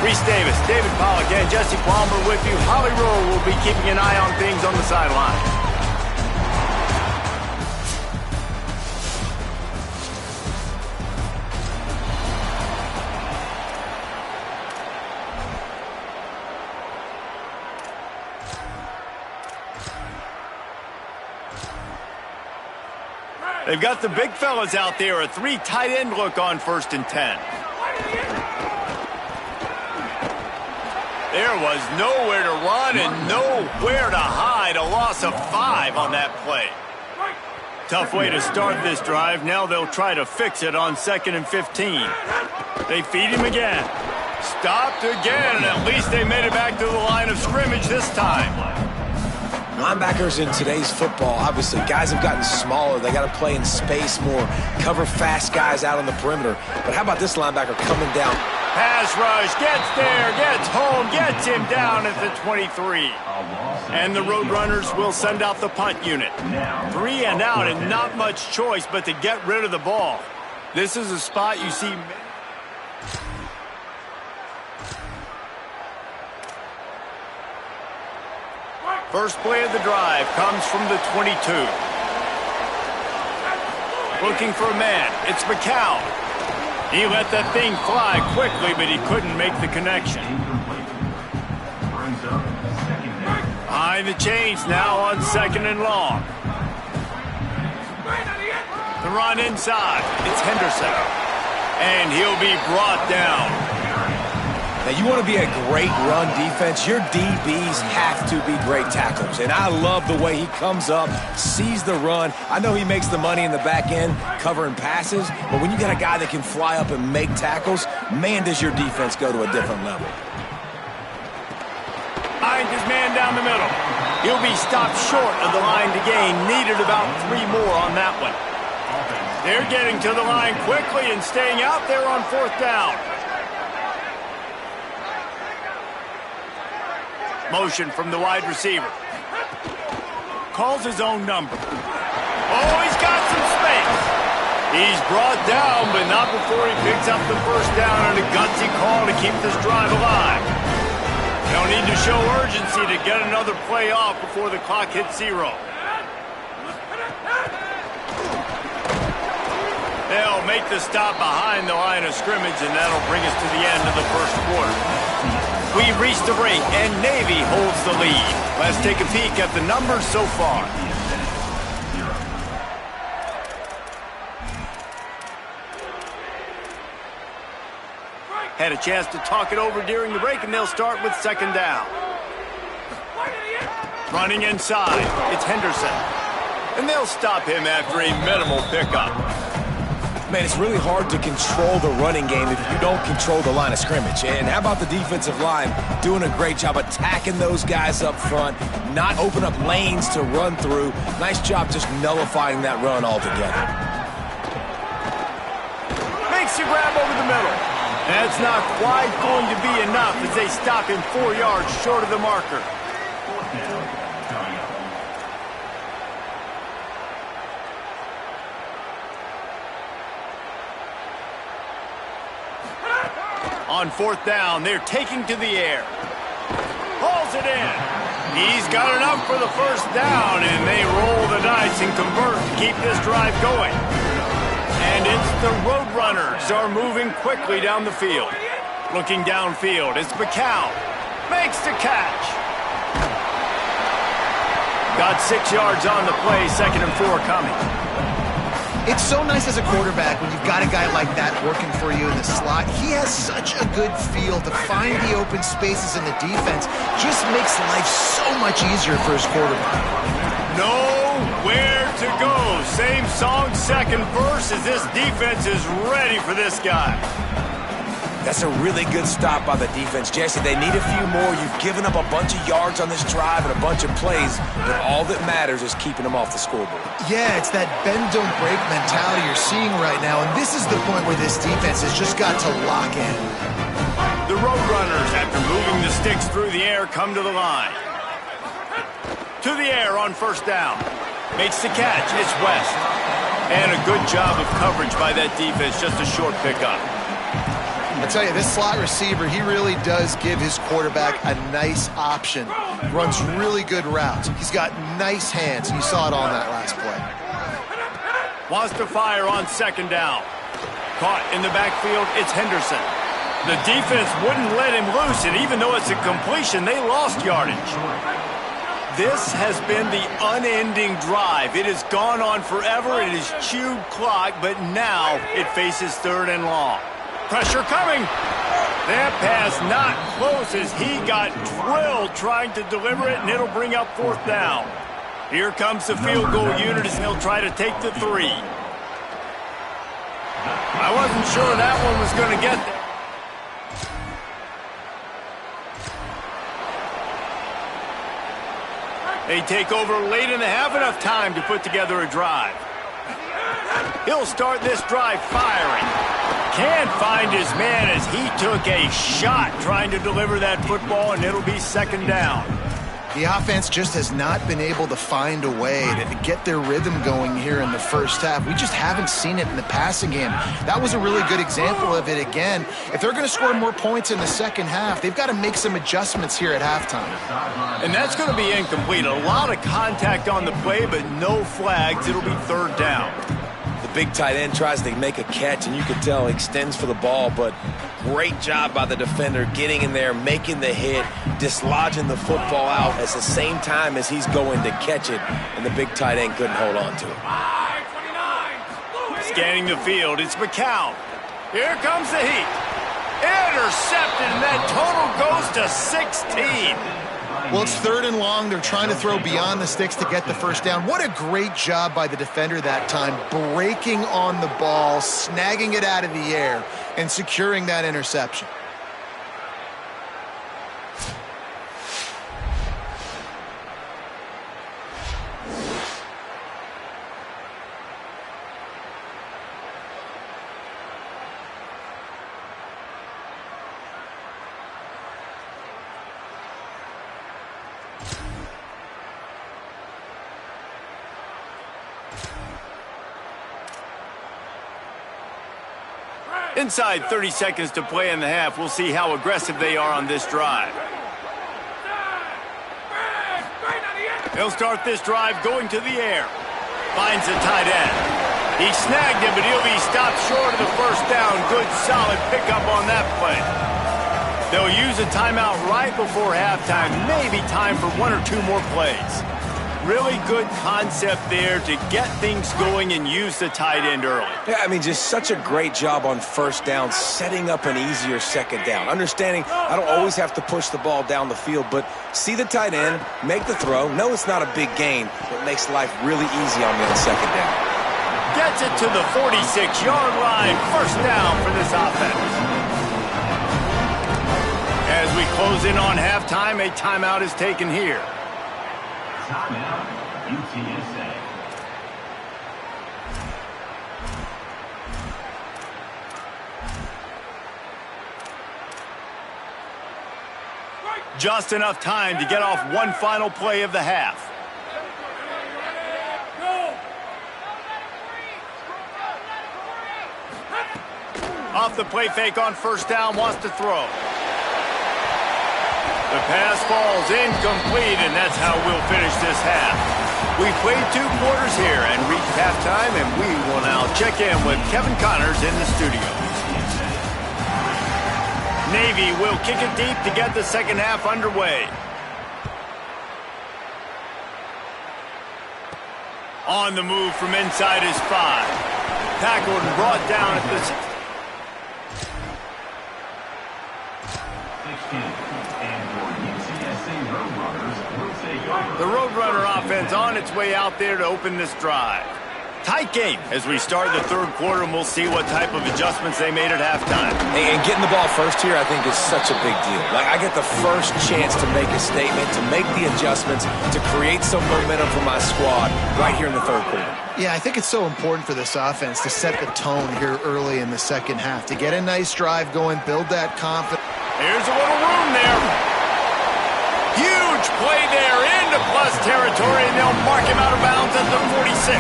Reese Davis, David Pollock, and Jesse Palmer with you. Holly Rowe will be keeping an eye on things on the sideline. They've got the big fellas out there, a 3 tight end look on 1st and 10. There was nowhere to run and nowhere to hide. A loss of 5 on that play. Tough way to start this drive. Now they'll try to fix it on 2nd and 15. They feed him again. Stopped again, and at least they made it back to the line of scrimmage this time. Linebackers in today's football, obviously, guys have gotten smaller. They got to play in space more, cover fast guys out on the perimeter. But how about this linebacker coming down? Pass rush, gets there, gets home, gets him down at the 23. And the Roadrunners will send out the punt unit. 3 and out, and not much choice but to get rid of the ball. This is a spot you see. First play of the drive comes from the 22. Looking for a man. It's McCown. He let that thing fly quickly, but he couldn't make the connection. Behind the chains now on 2nd and long. The run inside. It's Henderson. And he'll be brought down. Now, you want to be a great run defense, your DBs have to be great tacklers. And I love the way he comes up, sees the run. I know he makes the money in the back end covering passes, but when you got a guy that can fly up and make tackles, man, does your defense go to a different level. Finds his man down the middle. He'll be stopped short of the line to gain. Needed about 3 more on that one. They're getting to the line quickly and staying out there on 4th down. Motion from the wide receiver. Calls his own number. Oh, he's got some space. He's brought down, but not before he picks up the 1st down and a gutsy call to keep this drive alive. They'll need to show urgency to get another play off before the clock hits 0. They'll make the stop behind the line of scrimmage, and that'll bring us to the end of the 1st quarter. We've reached the break, and Navy holds the lead. Let's take a peek at the numbers so far. Had a chance to talk it over during the break, and they'll start with 2nd down. Running inside, it's Henderson. And they'll stop him after a minimal pickup. Man, it's really hard to control the running game if you don't control the line of scrimmage. And how about the defensive line doing a great job attacking those guys up front, not open up lanes to run through. Nice job just nullifying that run altogether. Makes a grab over the middle. That's not quite going to be enough as they stop him 4 yards short of the marker. On 4th down, they're taking to the air. Hauls it in. He's got enough for the 1st down, and they roll the dice and convert to keep this drive going. And it's the Roadrunners are moving quickly down the field. Looking downfield, it's McCown. Makes the catch. Got 6 yards on the play, 2nd and 4 coming. It's so nice as a quarterback when you've got a guy like that working for you in the slot. He has such a good feel to find the open spaces in the defense. Just makes life so much easier for his quarterback. Nowhere to go. Same song, 2nd verse, as this defense is ready for this guy. That's a really good stop by the defense. Jesse, they need a few more. You've given up a bunch of yards on this drive and a bunch of plays, but all that matters is keeping them off the scoreboard. Yeah, it's that bend-don't-break mentality you're seeing right now, and this is the point where this defense has just got to lock in. The Roadrunners, after moving the sticks through the air, come to the line. To the air on 1st down. Makes the catch. It's West. And a good job of coverage by that defense. Just a short pickup. I tell you, this slot receiver, he really does give his quarterback a nice option. Runs really good routes. He's got nice hands. You saw it on that last play. Wants to fire on second down. Caught in the backfield, it's Henderson. The defense wouldn't let him loose, and even though it's a completion, they lost yardage. This has been the unending drive. It has gone on forever. It has chewed clock, but now it faces third and long. Pressure coming. That pass not close as he got drilled trying to deliver it, and it'll bring up fourth down. Here comes the field goal unit as they'll try to take the 3. I wasn't sure that one was going to get there. They take over late in the half, enough time to put together a drive. He'll start this drive firing. Can't find his man as he took a shot trying to deliver that football, and it'll be second down. The offense just has not been able to find a way to get their rhythm going here in the first half. We just haven't seen it in the passing game. That was a really good example of it again. If they're going to score more points in the second half, they've got to make some adjustments here at halftime. And that's going to be incomplete. A lot of contact on the play, but no flags. It'll be third down. The big tight end tries to make a catch, and you can tell he extends for the ball, but great job by the defender getting in there, making the hit, dislodging the football out at the same time as he's going to catch it, and the big tight end couldn't hold on to it. Scanning the field, it's McCown. Here comes the heat. Intercepted, and that total goes to 16. Well, it's third and long. They're trying to throw beyond the sticks to get the first down. What a great job by the defender that time, breaking on the ball, snagging it out of the air, and securing that interception. Inside 30 seconds to play in the half. We'll see how aggressive they are on this drive. He'll start this drive going to the air. Finds the tight end. He snagged him, but he'll be stopped short of the first down. Good, solid pickup on that play. They'll use a timeout right before halftime. Maybe time for 1 or 2 more plays. Really good concept there to get things going and use the tight end early. Yeah, I mean, just such a great job on first down, setting up an easier second down. Understanding I don't always have to push the ball down the field, but see the tight end, make the throw. No, it's not a big gain. It makes life really easy on me on second down. Gets it to the 46-yard line. First down for this offense. As we close in on halftime, a timeout is taken here. Timeout, UTSA. Just enough time to get off one final play of the half. Off the play fake on first down, wants to throw. The pass falls incomplete, and that's how we'll finish this half. We played 2 quarters here and reached halftime, and we will now check in with Kevin Connors in the studio. Navy will kick it deep to get the second half underway. On the move from inside his 5. Tackled and brought down at the 6. The Roadrunner offense on its way out there to open this drive. Tight game as we start the third quarter, and we'll see what type of adjustments they made at halftime. And getting the ball first here, I think, is such a big deal. Like, I get the first chance to make a statement, to make the adjustments, to create some momentum for my squad right here in the third quarter. Yeah, I think it's so important for this offense to set the tone here early in the second half, to get a nice drive going, build that confidence. Here's a little room there. Huge play there into plus territory, and they'll mark him out of bounds at the 46.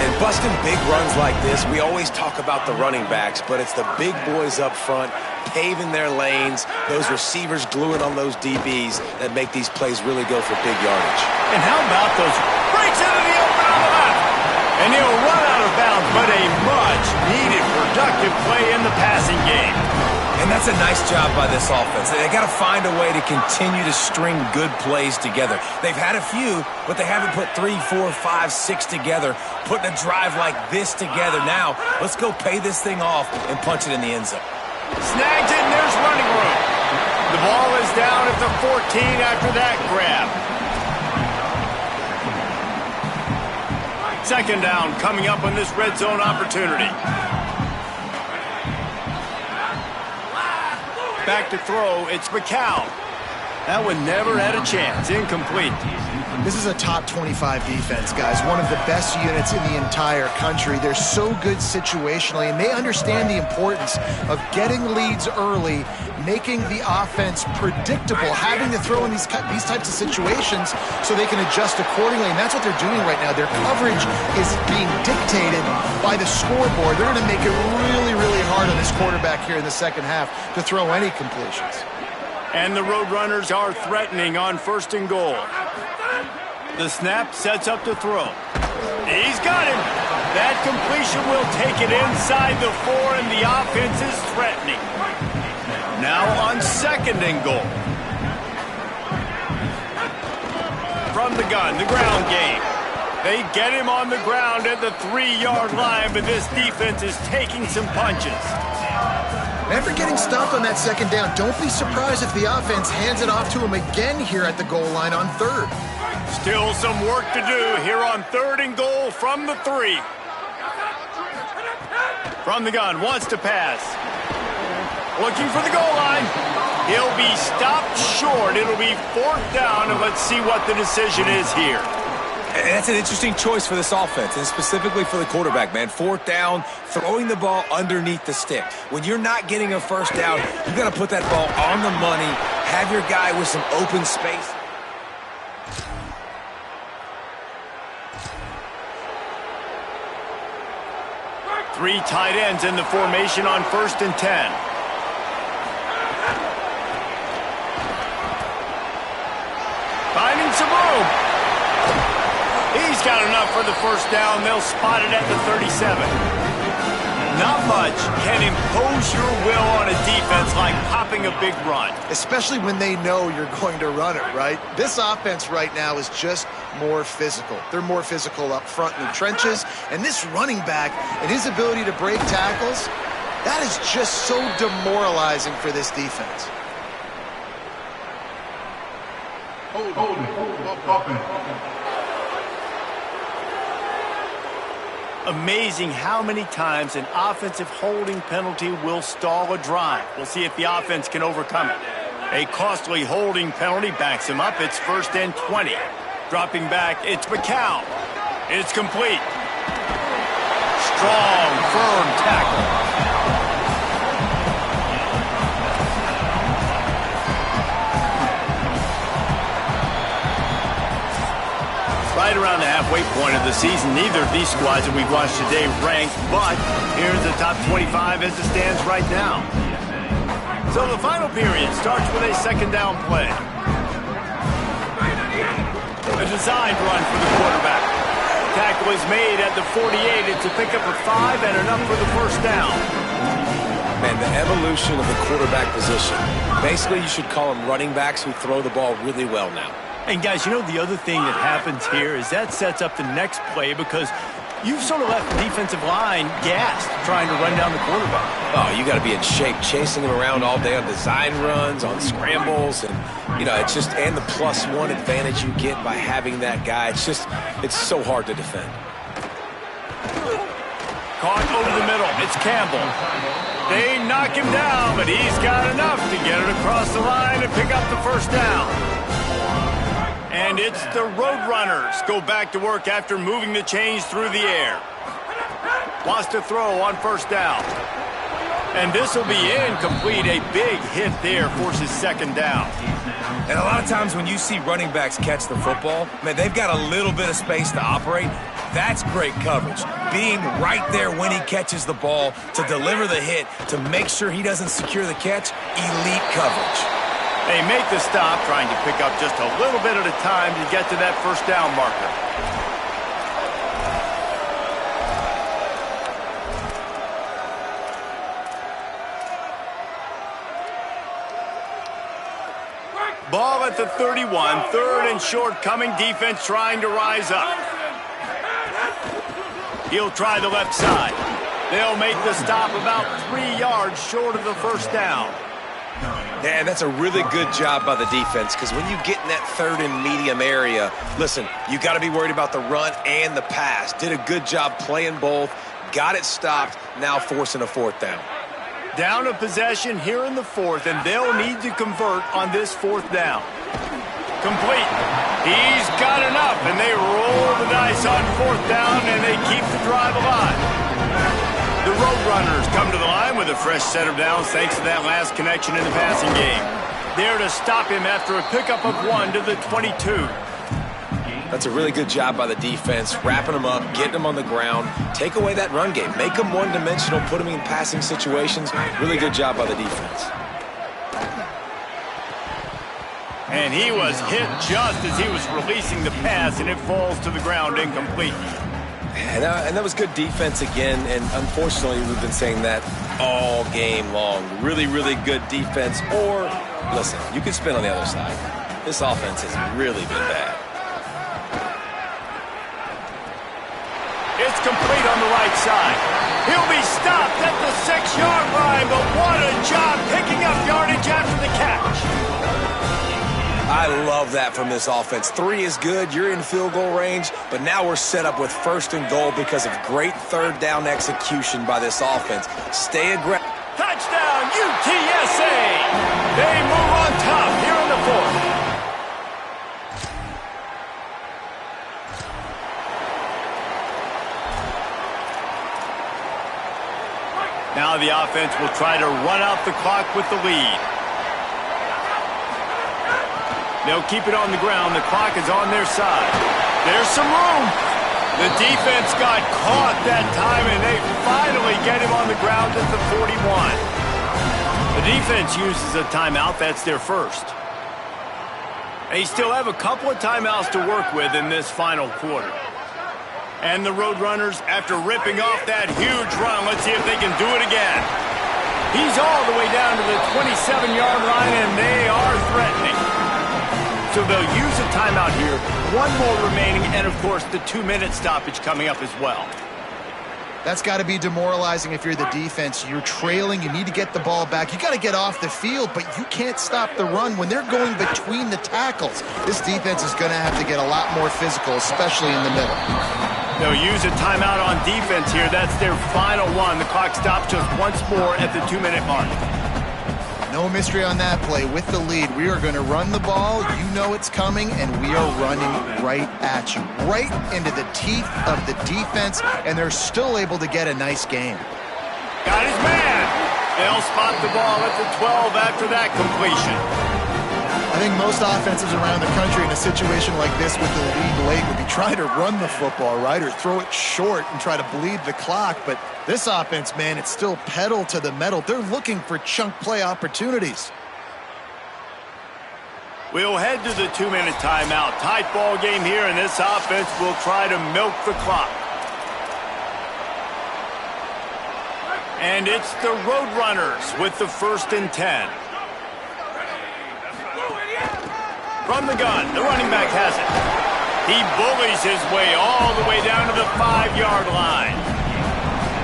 And busting big runs like this, we always talk about the running backs, but it's the big boys up front paving their lanes, those receivers gluing on those DBs that make these plays really go for big yardage. And how about those breaks into the open on the left? And he'll run out of bounds, but a much-needed productive play in the passing game. And that's a nice job by this offense. They got to find a way to continue to string good plays together. They've had a few, but they haven't put 3, 4, 5, 6 together, putting a drive like this together. Now, let's go pay this thing off and punch it in the end zone. Snags it, and there's running room. The ball is down at the 14 after that grab. Second down coming up on this red zone opportunity. Back to throw, it's McCown. That one never had a chance, incomplete. This is a top 25 defense, guys. One of the best units in the entire country. They're so good situationally, and they understand the importance of getting leads early, making the offense predictable, having to throw in these types of situations so they can adjust accordingly, and that's what they're doing right now. Their coverage is being dictated by the scoreboard. They're going to make it really, really hard on this quarterback here in the second half to throw any completions. And the Roadrunners are threatening on 1st and goal. The snap sets up to throw. He's got him. That completion will take it inside the 4, and the offense is threatening. Now on 2nd and goal. From the gun, the ground game. They get him on the ground at the 3-yard line, but this defense is taking some punches. After getting stopped on that second down, don't be surprised if the offense hands it off to him again here at the goal line on 3rd. Still some work to do here on 3rd and goal from the 3. From the gun, wants to pass. Looking for the goal line. He'll be stopped short. It'll be 4th down, and let's see what the decision is here. And that's an interesting choice for this offense, and specifically for the quarterback, man. 4th down, throwing the ball underneath the stick. When you're not getting a 1st down, you got to put that ball on the money, have your guy with some open space. Three tight ends in the formation on 1st and 10. Finding some room. He's got enough for the 1st down. They'll spot it at the 37. Not much can impose your will on a defense like popping a big run. Especially when they know you're going to run it, right? This offense right now is just more physical. They're more physical up front in the trenches. And this running back and his ability to break tackles, that is just so demoralizing for this defense. Hold it. Amazing how many times an offensive holding penalty will stall a drive. We'll see if the offense can overcome it. A costly holding penalty backs him up. It's 1st and 20. Dropping back, it's McCown. It's complete. Strong, firm tackle. Right around the halfway point of the season, neither of these squads that we've watched today ranked, but here's the top 25 as it stands right now. So the final period starts with a 2nd down play. A designed run for the quarterback. Tackle is made at the 48. It's a pickup of 5 and enough for the 1st down. Man, the evolution of the quarterback position. Basically, you should call them running backs who throw the ball really well now. And guys, you know the other thing that happens here is that sets up the next play because you've sort of left the defensive line gassed trying to run down the quarterback. Oh, you got to be in shape, chasing him around all day on design runs, on scrambles, and it's just and the +1 advantage you get by having that guy. It's so hard to defend. Caught over the middle. It's Campbell. They knock him down, but he's got enough to get it across the line and pick up the 1st down. And it's the Roadrunners go back to work after moving the chains through the air. Wants to throw on 1st down. And this will be incomplete. A big hit there forces 2nd down. And a lot of times when you see running backs catch the football, man, they've got a little bit of space to operate. That's great coverage. Being right there when he catches the ball to deliver the hit, to make sure he doesn't secure the catch, elite coverage. They make the stop, trying to pick up just a little bit at a time to get to that first down marker. Ball at the 31, third and short coming, defense trying to rise up. He'll try the left side. They'll make the stop about 3 yards short of the first down. Yeah, that's a really good job by the defense, because when you get in that third and medium area, listen, you got to be worried about the run and the pass. Did a good job playing both, got it stopped, now forcing a fourth down. Down a possession here in the fourth, and they'll need to convert on this fourth down. Complete. He's got enough, and they roll the dice on fourth down, and they keep the drive alive. The Roadrunners come to the line with a fresh set of downs thanks to that last connection in the passing game. There to stop him after a pickup of 1 to the 22. That's a really good job by the defense, wrapping them up, getting them on the ground, take away that run game, make them one-dimensional, put them in passing situations. Really good job by the defense. And he was hit just as he was releasing the pass, and it falls to the ground incomplete. And that was good defense again, and unfortunately we've been saying that all game long. Really, really good defense. Or, listen, you could spin on the other side. This offense has really been bad. It's complete on the right side. He'll be stopped at the 6-yard line, but what a job picking up yardage after the catch. I love that from this offense. 3 is good, you're in field goal range, but now we're set up with first and goal because of great third down execution by this offense. Stay aggressive. Touchdown, UTSA! They move on top here in the fourth. Now the offense will try to run out the clock with the lead. They'll keep it on the ground. The clock is on their side. There's some room. The defense got caught that time, and they finally get him on the ground at the 41. The defense uses a timeout. That's their first. They still have a couple of timeouts to work with in this final quarter. And the Roadrunners, after ripping off that huge run, let's see if they can do it again. He's all the way down to the 27-yard line, and they are threatening. So they'll use a timeout here, 1 more remaining, and of course the 2-minute stoppage coming up as well. That's got to be demoralizing if you're the defense. You're trailing, you need to get the ball back. You got to get off the field, but you can't stop the run when they're going between the tackles. This defense is going to have to get a lot more physical, especially in the middle. They'll use a timeout on defense here. That's their final one. The clock stops just once more at the 2-minute mark. No mystery on that play. With the lead, we are going to run the ball. You know it's coming, and we are running right at you. Right into the teeth of the defense, and they're still able to get a nice game. Got his man. They'll spot the ball at the 12 after that completion. I think most offenses around the country in a situation like this with the lead late would be trying to run the football, right, or throw it short and try to bleed the clock. But this offense, man, it's still pedal to the metal. They're looking for chunk play opportunities. We'll head to the 2-minute timeout. Tight ball game here, and this offense will try to milk the clock. And it's the Roadrunners with the 1st and 10. From the gun, the running back has it. He bullies his way all the way down to the 5-yard line.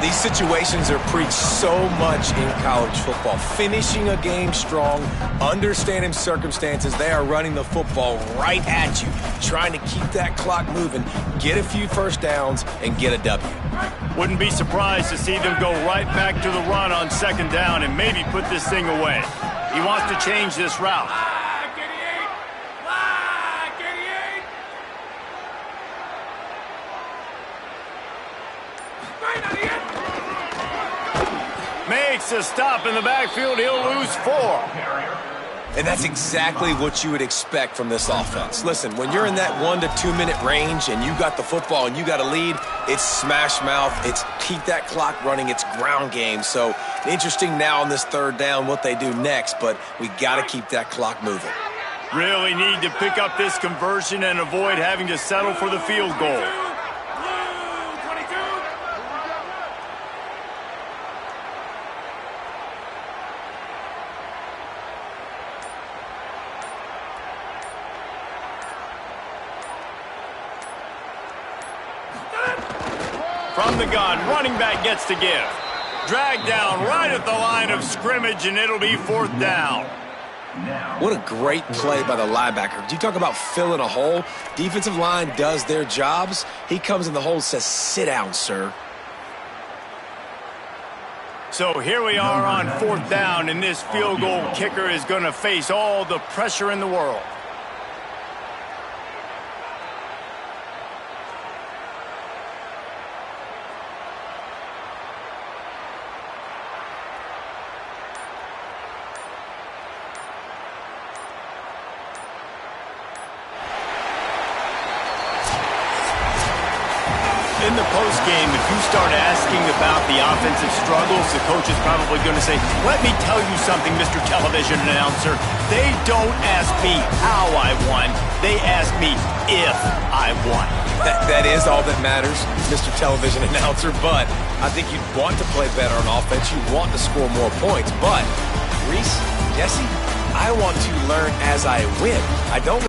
These situations are preached so much in college football. Finishing a game strong, understanding circumstances. They are running the football right at you, trying to keep that clock moving, get a few first downs, and get a W. Wouldn't be surprised to see them go right back to the run on 2nd down and maybe put this thing away. He wants to change this route. Makes a stop in the backfield. He'll lose 4. And that's exactly what you would expect from this offense. Listen, when you're in that 1 to 2 minute range and you got the football and you got a lead, it's smash mouth, it's keep that clock running, it's ground game. So interesting now on this third down what they do next, but we got to keep that clock moving. Really need to pick up this conversion and avoid having to settle for the field goal. From the gun, running back gets to give. Dragged down right at the line of scrimmage, and it'll be 4th down. What a great play by the linebacker. You talk about filling a hole. Defensive line does their jobs. He comes in the hole and says, sit down, sir. So here we are on 4th down, and this field goal kicker is going to face all the pressure in the world. In the postgame, if you start asking about the offensive struggles, the coach is probably going to say, let me tell you something, Mr. Television Announcer. They don't ask me how I won. They ask me if I won. That is all that matters, Mr. Television Announcer, but I think you'd want to play better on offense. You want to score more points, but Reese, Jesse, I want to learn as I win. I don't